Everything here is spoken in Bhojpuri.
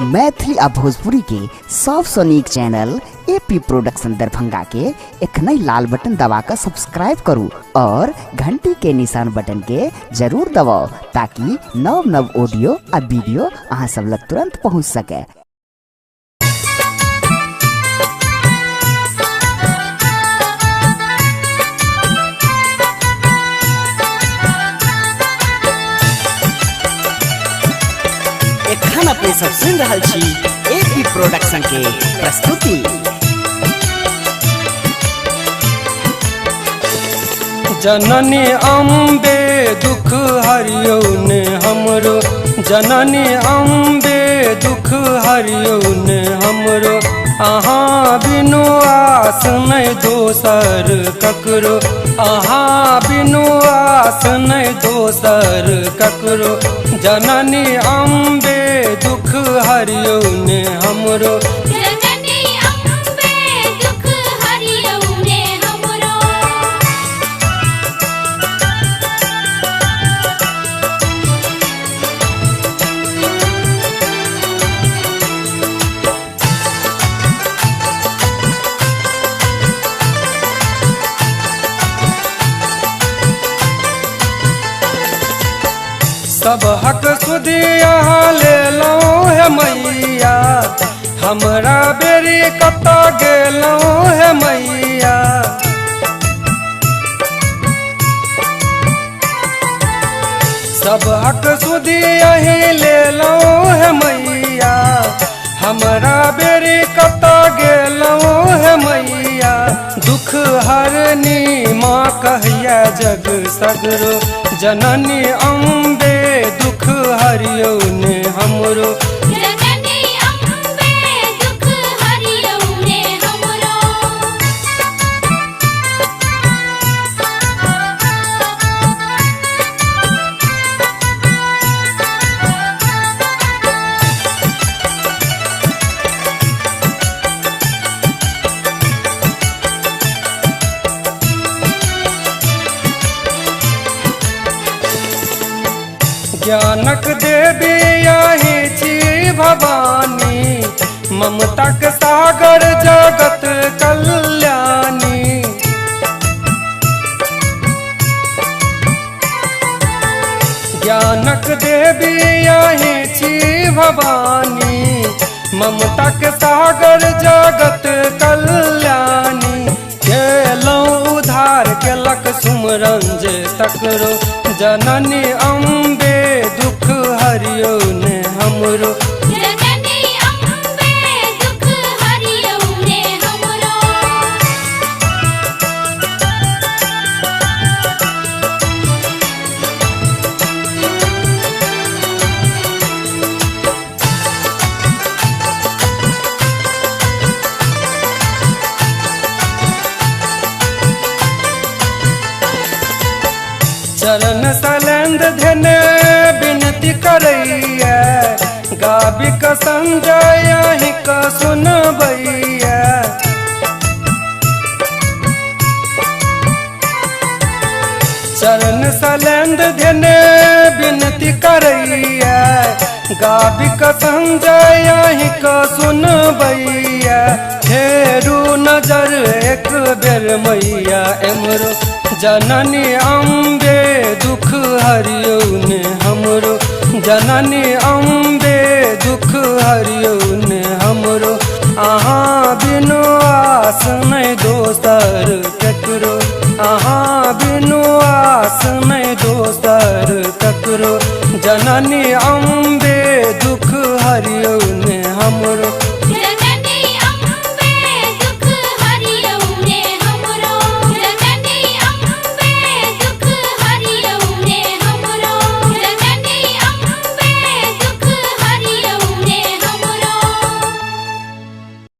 मैथिली आ भोजपुरी के सबसे नीक चैनल एपी प्रोडक्शन दरभंगा के एखनई लाल बटन दबाकर सब्सक्राइब करू और घंटी के निशान बटन के जरूर दबाओ ताकि नव नव ऑडियो आ वीडियो अहाँ सब लग तुरंत पहुंच सके। एखन अपने सब सुन रहल छी एपी प्रोडक्शन के प्रस्तुति। जननी अम्बे दुख हरियो ने हमरो, जननी अम्बे दुख हरियो ने हमरो, अहाँ बिनु आस नहीं दोसर ककरो, अहाँ बिनु आस नहीं दोसर ककरो, जननी अम्बे दुख हरियो ने हमरो। सब हक सुधी यहाँ ले लो है मैया, हमरा बेरी कता गेलो है मैया। सब हक सुधी यहीं ले लो है मैया, हमरा बेरी कता गेलो है मैया। दुख हरनी माँ कहिया जग सगरो, जननी अम्बे दुख हरियो ने हमरो। ज्ञानक देवी यही छी भवानी, ममताक सागर जगत कल्याणी। ज्ञानक देवी यही छी भवानी, ममताक सागर जगत कल्याणी। केलौं उधार केलक सुमरन जे तकरो, जननी अम्बे दुख हरियो ने हमरो। चरण सलेंद धने विनती करैया, गाबिक संजय यहीं का सुनबैया। चरण सलेंद धने विनती करैया, गाबिक संजय यहीं का सुनबैया। फेरू नजर एक बेर मैया एमरो, जननी अम्बे दुख हरियो ने हमरो, जननी अम्बे दुख हरियो ने हमरो। अहाँ बिनु आस नहीं दोसर ककरो, अहाँ बिनु आस नहीं दोसर ककरो, जननी अम्बे दुख हरियो ने हमरो।